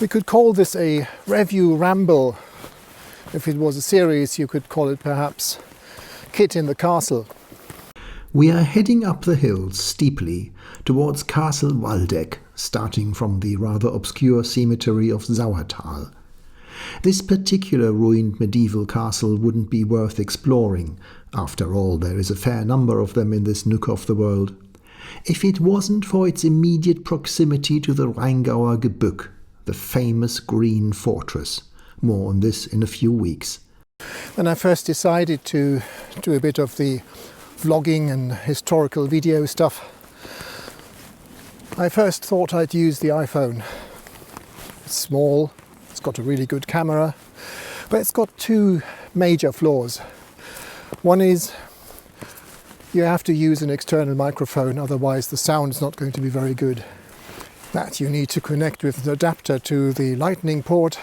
We could call this a review ramble. If it was a series, you could call it perhaps Kit in the Castle. We are heading up the hills steeply towards Castle Waldeck, starting from the rather obscure cemetery of Sauertal. This particular ruined medieval castle wouldn't be worth exploring. After all, there is a fair number of them in this nook of the world, if it wasn't for its immediate proximity to the Rheingauer Gebück, the famous green fortress. More on this in a few weeks. When I first decided to do a bit of the vlogging and historical video stuff, I first thought I'd use the iPhone. It's small, it's got a really good camera, but it's got two major flaws. One is you have to use an external microphone, otherwise the sound's not going to be very good. That you need to connect with an adapter to the lightning port,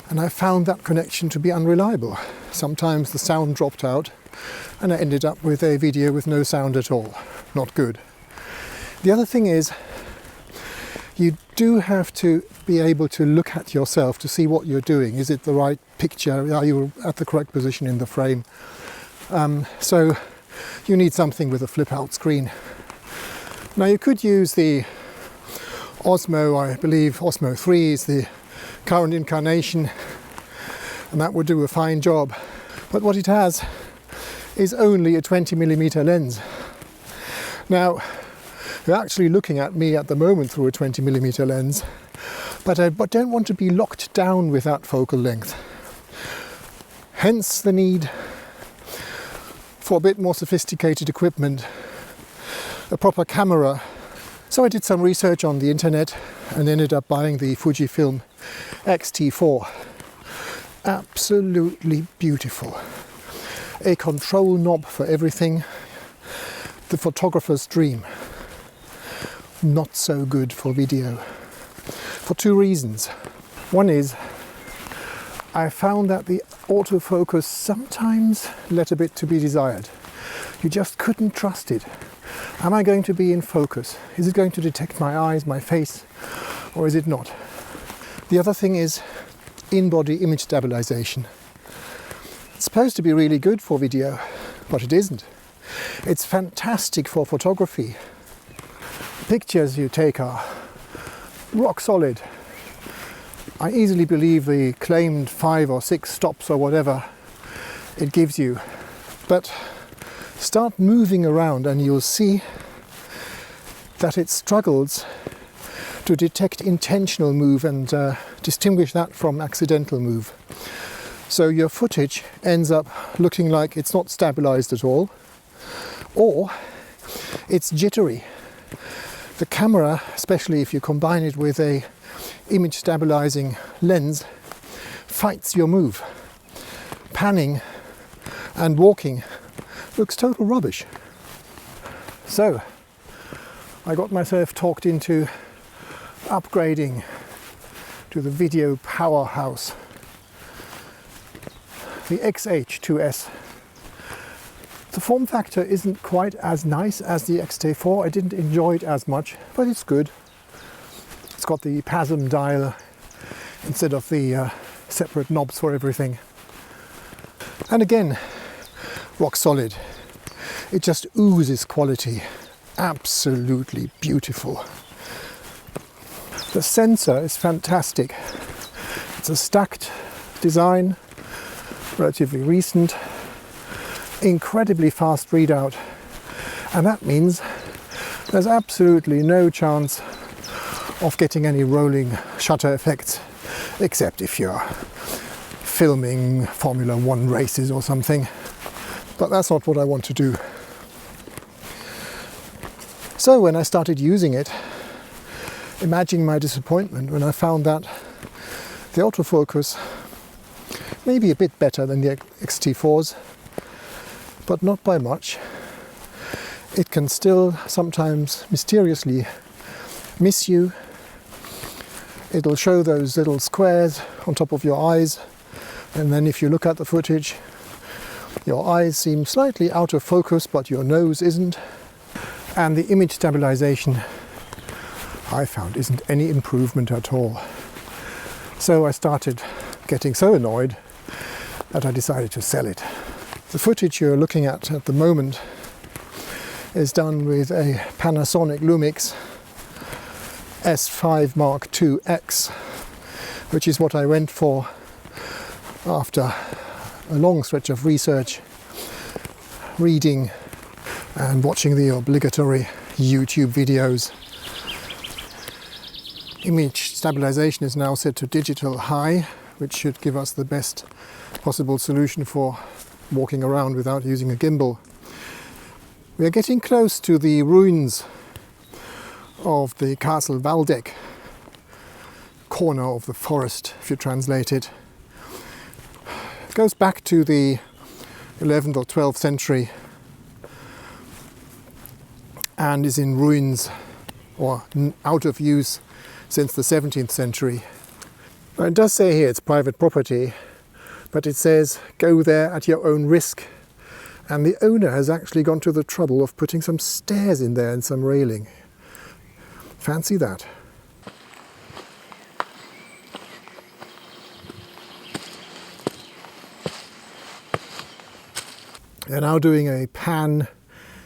and I found that connection to be unreliable. Sometimes the sound dropped out and I ended up with a video with no sound at all. Not good. The other thing is, you do have to be able to look at yourself to see what you're doing. Is it the right picture? Are you at the correct position in the frame? So you need something with a flip-out screen. Now you could use the Osmo, I believe Osmo 3 is the current incarnation, and that would do a fine job. But what it has is only a 20mm lens. Now, you're actually looking at me at the moment through a 20mm lens, but I don't want to be locked down with that focal length. Hence the need for a bit more sophisticated equipment, a proper camera. So I did some research on the internet and ended up buying the Fujifilm XT4. Absolutely beautiful. A control knob for everything. The photographer's dream. Not so good for video. For two reasons. One is, I found that the autofocus sometimes left a bit to be desired. You just couldn't trust it. Am I going to be in focus? Is it going to detect my eyes, my face, or is it not? The other thing is in-body image stabilization. It's supposed to be really good for video, but it isn't. It's fantastic for photography. Pictures you take are rock solid. I easily believe the claimed 5 or 6 stops or whatever it gives you. But start moving around and you'll see that it struggles to detect intentional move and distinguish that from accidental move. So your footage ends up looking like it's not stabilized at all, or it's jittery. The camera, especially if you combine it with a image stabilizing lens, fights your move. Panning and walking looks total rubbish. So I got myself talked into upgrading to the video powerhouse, the XH2S. The form factor isn't quite as nice as the X-T4. I didn't enjoy it as much, but it's good. It's got the PASM dial instead of the separate knobs for everything. And again, rock solid. It just oozes quality. Absolutely beautiful. The sensor is fantastic. It's a stacked design, relatively recent, incredibly fast readout, and that means there's absolutely no chance of getting any rolling shutter effects, except if you're filming Formula 1 races or something, but that's not what I want to do. So when I started using it, imagine my disappointment when I found that the autofocus may be a bit better than the X-T4's, but not by much. It can still sometimes mysteriously miss you. It'll show those little squares on top of your eyes, and then if you look at the footage, your eyes seem slightly out of focus, but your nose isn't. And the image stabilization, I found, isn't any improvement at all. So I started getting so annoyed that I decided to sell it. The footage you're looking at the moment is done with a Panasonic Lumix S5IIX, which is what I went for after a long stretch of research, reading and watching the obligatory YouTube videos. Image stabilization is now set to digital high, which should give us the best possible solution for walking around without using a gimbal. We are getting close to the ruins of the Castle Waldeck, corner of the forest, if you translate it. It goes back to the 11th or 12th century and is in ruins or out of use since the 17th century. Now, it does say here it's private property, but it says go there at your own risk. And the owner has actually gone to the trouble of putting some stairs in there and some railing. Fancy that. They're now doing a pan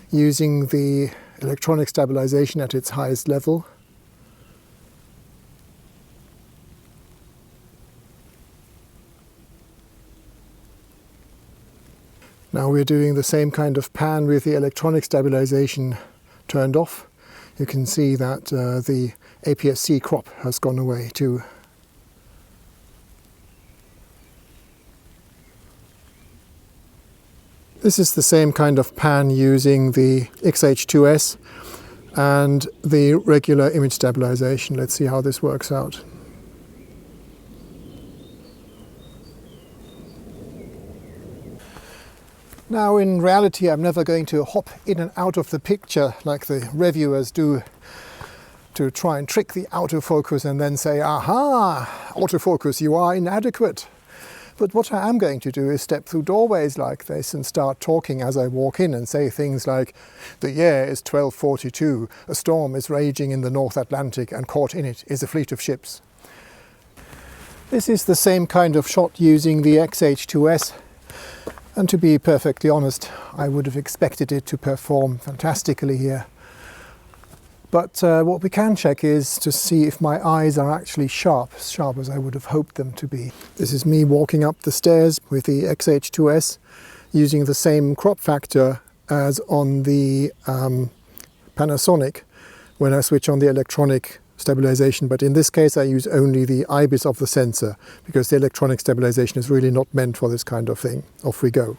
using the electronic stabilization at its highest level. Now we're doing the same kind of pan with the electronic stabilization turned off. You can see that the APS-C crop has gone away too. This is the same kind of pan using the XH2S and the regular image stabilization. Let's see how this works out. Now, in reality, I'm never going to hop in and out of the picture like the reviewers do to try and trick the autofocus and then say, aha, autofocus, you are inadequate. But what I am going to do is step through doorways like this and start talking as I walk in and say things like, the year is 1242, a storm is raging in the North Atlantic and caught in it is a fleet of ships. This is the same kind of shot using the XH2S. And to be perfectly honest, I would have expected it to perform fantastically here. But what we can check is to see if my eyes are actually sharp as I would have hoped them to be. This is me walking up the stairs with the XH2S using the same crop factor as on the Panasonic when I switch on the electronic stabilization, but in this case I use only the IBIS of the sensor because the electronic stabilization is really not meant for this kind of thing. Off we go.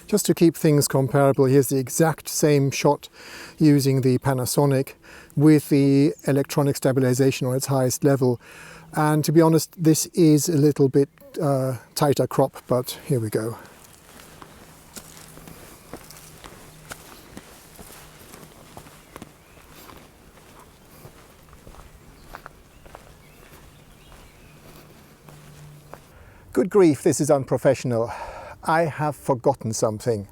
Just to keep things comparable, here's the exact same shot using the Panasonic with the electronic stabilization on its highest level. And to be honest, this is a little bit tighter crop, but here we go. Good grief, this is unprofessional. I have forgotten something.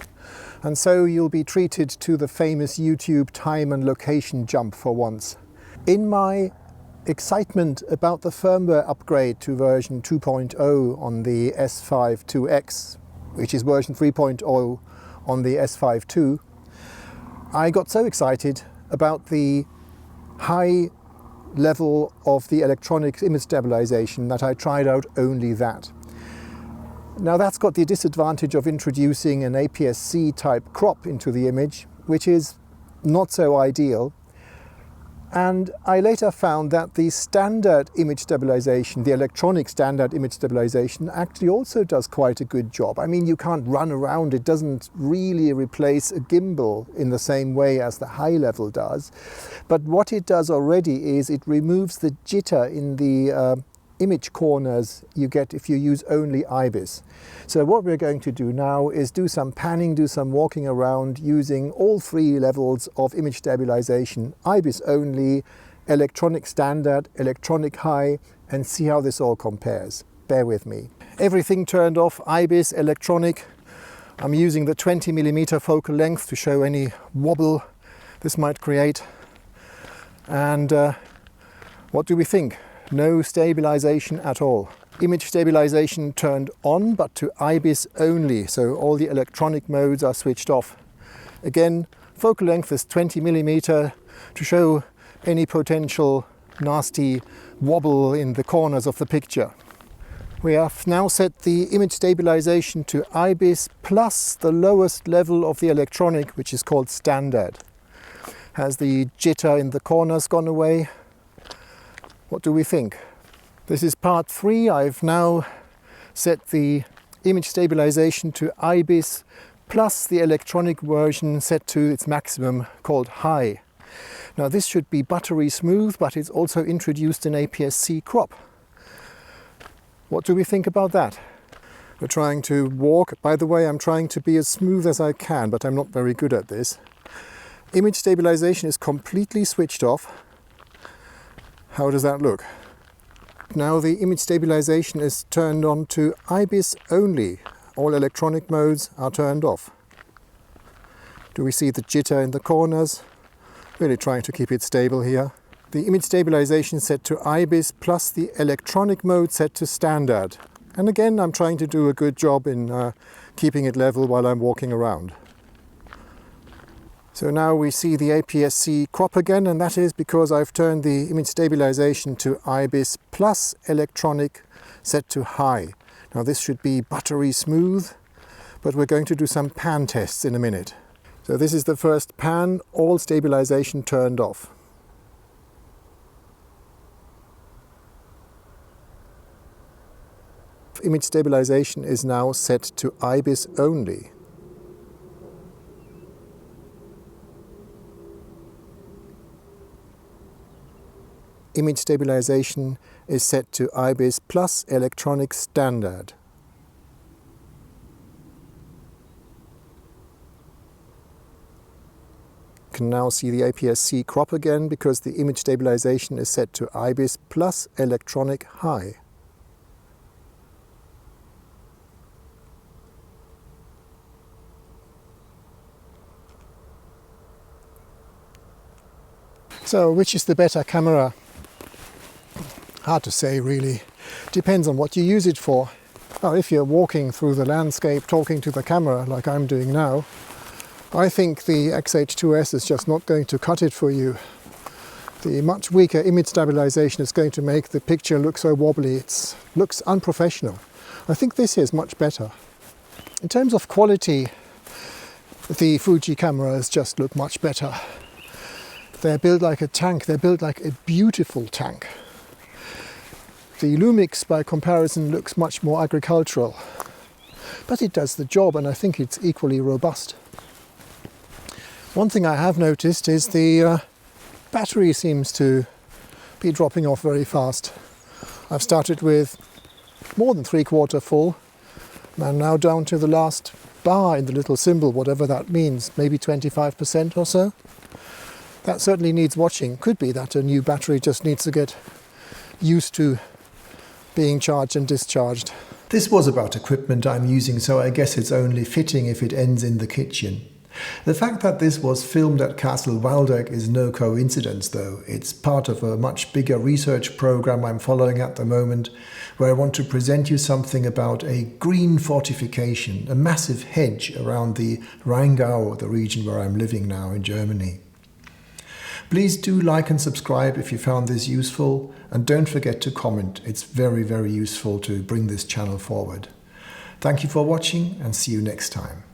And so you'll be treated to the famous YouTube time and location jump for once. In my excitement about the firmware upgrade to version 2.0 on the S5IIX, which is version 3.0 on the S5 II, I got so excited about the high level of the electronic image stabilization that I tried out only that. Now that's got the disadvantage of introducing an APS-C type crop into the image, which is not so ideal. And I later found that the standard image stabilization, the electronic standard image stabilization, actually also does quite a good job. I mean, you can't run around. It doesn't really replace a gimbal in the same way as the high level does. But what it does already is it removes the jitter in the image corners you get if you use only IBIS. So what we're going to do now is do some panning, do some walking around using all three levels of image stabilization, IBIS only, electronic standard, electronic high, and see how this all compares. Bear with me. everything turned off, IBIS, electronic. I'm using the 20mm focal length to show any wobble this might create. And what do we think? No stabilization at all. Image stabilization turned on, but to IBIS only, so all the electronic modes are switched off. Again, focal length is 20mm to show any potential nasty wobble in the corners of the picture. We have now set the image stabilization to IBIS plus the lowest level of the electronic, which is called standard. Has the jitter in the corners gone away? What do we think? This is part 3. I've now set the image stabilization to IBIS plus the electronic version set to its maximum called high. Now this should be buttery smooth, but it's also introduced an APS-C crop. What do we think about that? We're trying to walk. By the way, I'm trying to be as smooth as I can, but I'm not very good at this. Image stabilization is completely switched off. How does that look? Now the image stabilization is turned on to IBIS only. All electronic modes are turned off. Do we see the jitter in the corners? Really trying to keep it stable here. The image stabilization set to IBIS plus the electronic mode set to standard. And again, I'm trying to do a good job in keeping it level while I'm walking around. So now we see the APS-C crop again, and that is because I've turned the image stabilization to IBIS plus electronic set to high. Now this should be buttery smooth, but we're going to do some pan tests in a minute. So this is the first pan, all stabilization turned off. Image stabilization is now set to IBIS only. Image stabilization is set to IBIS plus electronic standard. You can now see the APS-C crop again because the image stabilization is set to IBIS plus electronic high. So which is the better camera? Hard to say really. Depends on what you use it for. Now, if you're walking through the landscape talking to the camera like I'm doing now, I think the XH2S is just not going to cut it for you. The much weaker image stabilization is going to make the picture look so wobbly. It looks unprofessional. I think this is much better. In terms of quality, the Fuji cameras just look much better. They're built like a tank. They're built like a beautiful tank. The Lumix, by comparison, looks much more agricultural. But it does the job, and I think it's equally robust. One thing I have noticed is the battery seems to be dropping off very fast. I've started with more than 3/4 full. I'm now down to the last bar in the little symbol, whatever that means, maybe 25% or so. That certainly needs watching. Could be that a new battery just needs to get used to being charged and discharged. This was about equipment I'm using, so I guess it's only fitting if it ends in the kitchen. The fact that this was filmed at Castle Waldeck is no coincidence though. It's part of a much bigger research program I'm following at the moment, where I want to present you something about a green fortification, a massive hedge around the Rheingau, the region where I'm living now in Germany. Please do like and subscribe if you found this useful, and don't forget to comment. It's very, very useful to bring this channel forward. Thank you for watching, and see you next time.